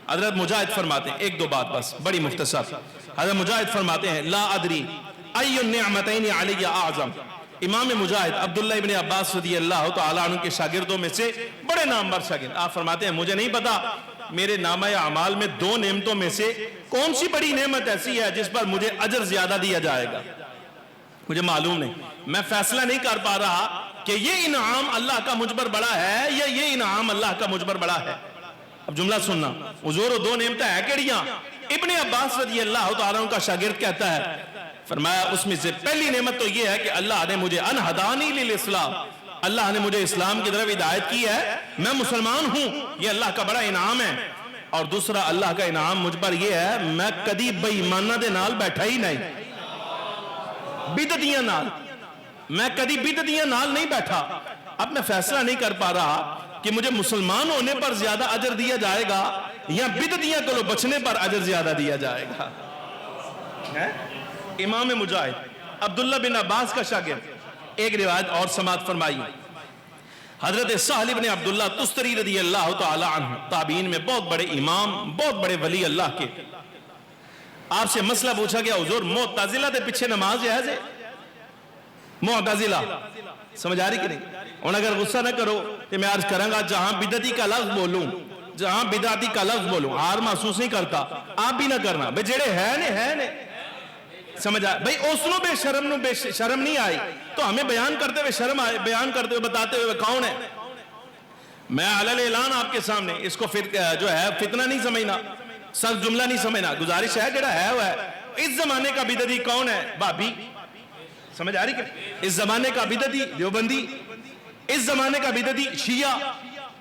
حضرت مجاہد فرماتے ہیں ایک دو بات بس بڑی مختصر. حضرت مجاہد فرماتے ہیں لا ادری ای النعمتین علی اعظم. امام مجاہد عبداللہ ابن عباس رضی اللہ تعالیٰ عنہ کے شاگردوں میں سے بڑے نامور شاگرد. آپ فرماتے ہیں مجھے نہیں پتا میرے نامہ اعمال میں دو نعمتوں میں سے کون سی بڑی نعمت ایسی ہے جس پر مجھے اجر زیادہ دیا جائے گا, مجھے معلوم نہیں. میں فیصلہ نہیں کر پا رہا کہ یہ انعام اللہ کا مجھ پر بڑا ہے یا یہ انعام اللہ کا مجھ پر بڑا ہے. اب جملہ سننا, حضور دو نعمتیں ہیں کیڑیاں؟ ابن عباس رضی اللہ تعالیٰ عنہ کا شاگرد کہتا ہے, فرمایا اس میں سے پہلی نعمت تو یہ ہے کہ اللہ نے مجھے انہدانی للاسلام, اللہ نے مجھے اسلام کی طرف ہدایت کی ہے, میں مسلمان ہوں, یہ اللہ کا بڑا انعام ہے. اور دوسرا اللہ کا انعام مجھ پر یہ ہے میں کدی بے ایمانہ دے نال بیٹھا ہی نہیں, بدعتیاں نال, میں کدی بدعتیاں نال نہیں بیٹھا. اب میں فیصلہ نہیں کر پا رہا کہ مجھے مسلمان ہونے پر زیادہ اجر دیا جائے گا یا بدعتیاں کو بچنے پر اجر زیادہ دیا جائے گا. امام مجاہد عبداللہ بن عباس کا شاگرد. ایک روایت اور سماعت فرمائی, حضرت سہل بن عبداللہ تستری رضی اللہ تعالی عنہ, تابعین میں بہت بڑے امام, بہت بڑے ولی اللہ کے. آپ سے مسئلہ پوچھا گیا حضور معتزلہ دے پیچھے نماز جائز ہے؟ معتزلہ سمجھ آ رہی کہ نہیں؟ اور اگر غصہ نہ کرو تو میں عرض کروں گا جہاں بدعتی کا لفظ بولوں, جہاں بدعتی کا لفظ بولوں ہار محسوس نہیں کرتا, آپ بھی نہ کرنا بھئی جڑے ہے نے سمجھ آئے بھئی اوسنوں بے شرم نو بے شرم نہیں آئی تو ہمیں بیان کرتے ہوئے شرم آئے, بیان کرتے ہوئے بتاتے ہوئے کون ہے. میں علی اعلان آپ کے سامنے اس کو جو ہے فتنہ نہیں سمجھنا, سخت جملہ نہیں سمجھنا, گزارش ہے جڑا ہے وہ ہے. اس زمانے کا بدعتی کون ہے؟ بھابی. سمجھ آ رہی کہ اس زمانے کا بدعتی دیوبندی, اس زمانے کا بدعتی شیعہ,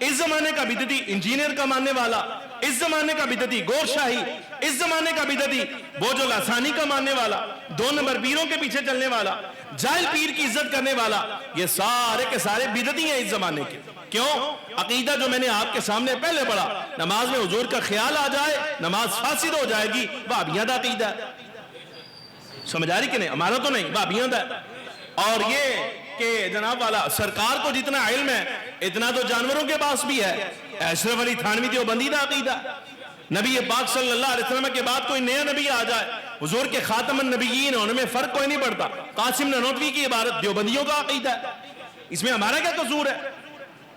اس زمانے کا بدعتی انجینئر کا ماننے والا, اس زمانے کا بدعتی گور شاہی, اس زمانے کا بدعتی بوجھ الاسانی کا ماننے والا, دو نمبر پیروں کے پیچھے چلنے والا, جاہل پیر کی عزت کرنے والا, یہ سارے کے سارے بدعتی ہیں اس زمانے کے. کیوں؟ عقیدہ جو میں نے آپ کے سامنے پہلے پڑھا, نماز میں حضور کا خیال آ جائے نماز فاسد ہو جائے گی, وہابیوں دا عقیدہ ہے. سمجھ آ رہی کہ نہیں؟ ہمارا تو نہیں, وہابیوں دا ہے. اور یہ کہ جناب والا سرکار کو جتنا علم ہے اتنا تو جانوروں کے پاس بھی ہے. اشرف علی تھانوی دیوبندی دا عقیدہ, نبی پاک صلی اللہ علیہ وسلم کے بعد کوئی نیا نبی آ جائے حضور کے خاتم النبیین ان میں فرق کوئی نہیں پڑتا. قاسم نانوتوی کی عبارت دیوبندیوں کا عقیدہ ہے, اس میں ہمارا کیا قصور ہے؟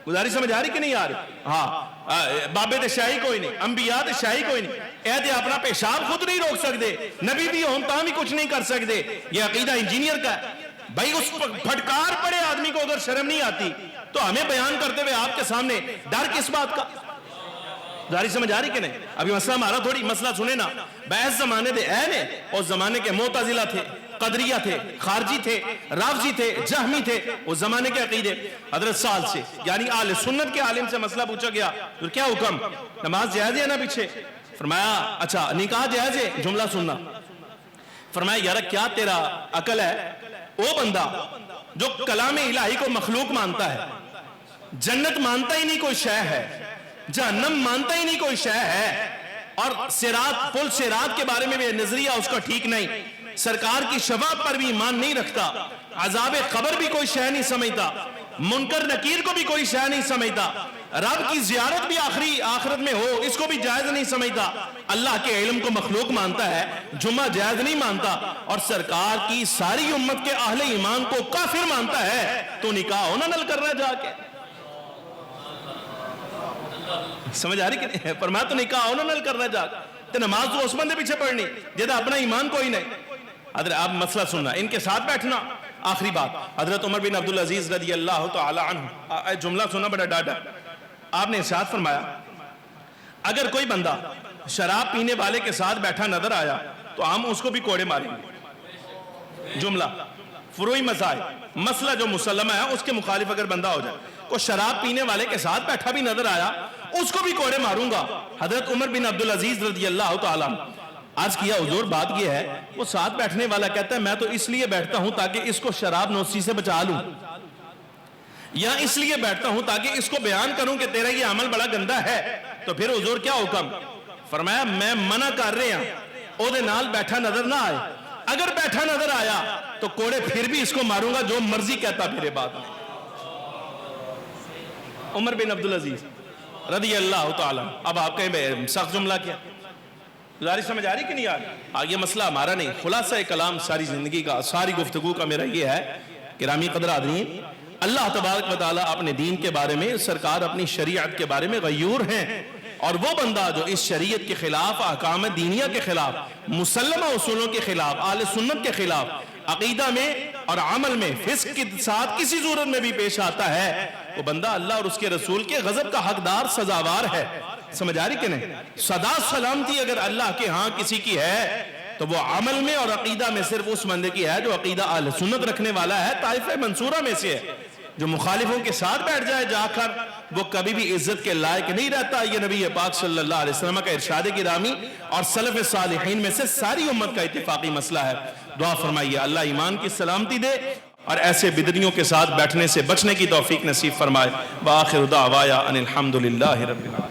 گزارش سمجھ آ رہی کہ نہیں آ رہی؟ ہاں بابے تے شاہی کوئی نہیں, انبیاء تے شاہی کوئی نہیں, اے تے اپنا پیشاب خود نہیں روک سکتے, نبی بھی ہوں تاں بھی کچھ نہیں کر سکتے. یہ عقیدہ انجینئر کا ہے. بھائی اس پھٹکار پڑے آدمی کو اگر شرم نہیں آتی تو ہمیں بیان کرتے ہوئے آپ کے سامنے ڈر کس بات کا؟ داری سمجھ آ رہی کہ نہیں؟ ابھی مسئلہ ہمارا تھوڑی, مسئلہ سنے نا. بحث زمانے دے اے نے, اس زمانے کے معتزلہ تھے, قدریہ تھے, خارجی تھے, رافضی تھے, جہمی تھے, اس زمانے کے عقیدے. حضرت سال سے یعنی اہل سنت کے عالم سے مسئلہ پوچھا گیا تو کیا حکم, نماز جائز ہے نا پیچھے؟ فرمایا اچھا نکاح جائز ہے؟ جملہ سننا. فرمایا یار کیا تیرا عقل ہے؟ وہ بندہ جو کلام الہی کو مخلوق مانتا ہے, جنت مانتا ہی نہیں کوئی شے ہے, جہنم مانتا ہی نہیں کوئی شے ہے, اور صراط پل صراط کے بارے میں بھی نظریہ اس کا ٹھیک نہیں, سرکار کی شفاعت پر بھی ایمان نہیں رکھتا, عذاب قبر بھی کوئی شے نہیں سمجھتا, منکر نکیر کو بھی کوئی شے نہیں سمجھتا, رب کی زیارت بھی آخرت میں ہو اس کو بھی جائز نہیں سمجھتا, اللہ کے علم کو مخلوق مانتا ہے, جمعہ جائز نہیں مانتا, اور سرکار کی ساری امت کے اہل ایمان کو کافر مانتا ہے, تو نکاح ہونا نل کرنا جا کے. سمجھ آ رہی کہ نہیں؟ فرمایا تو نکاح ہونا نل کرنا جا کے, تو نماز تو اس بندے پیچھے پڑھنی جیدہ اپنا ایمان کوئی نہیں. حضرت آپ مسئلہ سننا, ان کے ساتھ بیٹھنا. آخری بات, حضرت عمر بن عبدالعزیز رضی اللہ تعالی عنہ, جملہ سننا بڑا ڈاڈا. آپ نے ارشاد فرمایا اگر کوئی بندہ شراب پینے والے کے ساتھ بیٹھا نظر آیا تو ہم اس کو بھی کوڑے ماریں گے. جملہ فروعی مسائل, مسئلہ جو مسلمہ ہے اس کے مخالف اگر بندہ ہو جائے, کو شراب پینے والے کے ساتھ بیٹھا بھی نظر آیا اس کو بھی کوڑے ماروں گا. حضرت عمر بن عبدالعزیز رضی اللہ تعالیٰ عرض کیا حضور بات یہ ہے, وہ ساتھ بیٹھنے والا کہتا ہے میں تو اس لیے بیٹھتا ہوں تاکہ اس کو شراب نوشی سے بچا لوں, یا اس لیے بیٹھتا ہوں تاکہ اس کو بیان کروں کہ تیرا یہ عمل بڑا گندہ ہے, تو پھر حضور کیا حکم؟ فرمایا میں منع کر رہے ہیں او دے نال بیٹھا نظر نہ آئے, اگر بیٹھا نظر آیا تو کوڑے پھر بھی اس کو ماروں گا جو مرضی کہتا پھر بات میں. عمر بن عبدالعزیز رضی اللہ تعالیٰ. اب آپ کہیں سخت جملہ کیا؟ گزارش سمجھ آ رہی کہ نہیں آ رہی؟ آگے مسئلہ ہمارا نہیں، خلاصہ کلام ساری زندگی کا، ساری گفتگو کا میرا یہ ہے. گرامی قدر حاضرین، اللہ تبارک و تعالیٰ اپنے دین کے بارے میں، سرکار اپنی شریعت کے بارے میں غیور ہیں، اور وہ بندہ جو اس شریعت کے خلاف، احکام دینیہ کے خلاف، مسلمہ اصولوں کے خلاف، اہل سنت کے خلاف، عقیدہ میں اور عمل میں فسق کے ساتھ کسی صورت میں بھی پیش آتا ہے، وہ بندہ اللہ اور اس کے رسول کے غضب کا حقدار، سزاوار ہے. سمجھ آ رہی کہ نہیں؟ صدا سلامتی اگر اللہ کے ہاں کسی کی ہے تو وہ عمل میں اور عقیدہ میں صرف اس بندے کی ہے جو عقیدہ اہل سنت رکھنے والا ہے، طائفہ منصورہ میں سے ہے. جو مخالفوں کے ساتھ بیٹھ جائے جا کر، وہ کبھی بھی عزت کے لائق نہیں رہتا. یہ نبی پاک صلی اللہ علیہ وسلم کا ارشاد گرامی اور سلف صالحین میں سے ساری امت کا اتفاقی مسئلہ ہے. دعا فرمائیے اللہ ایمان کی سلامتی دے اور ایسے بدعیوں کے ساتھ بیٹھنے سے بچنے کی توفیق نصیب فرمائے. وآخر دعوایا ان الحمدللہ رب العالمین.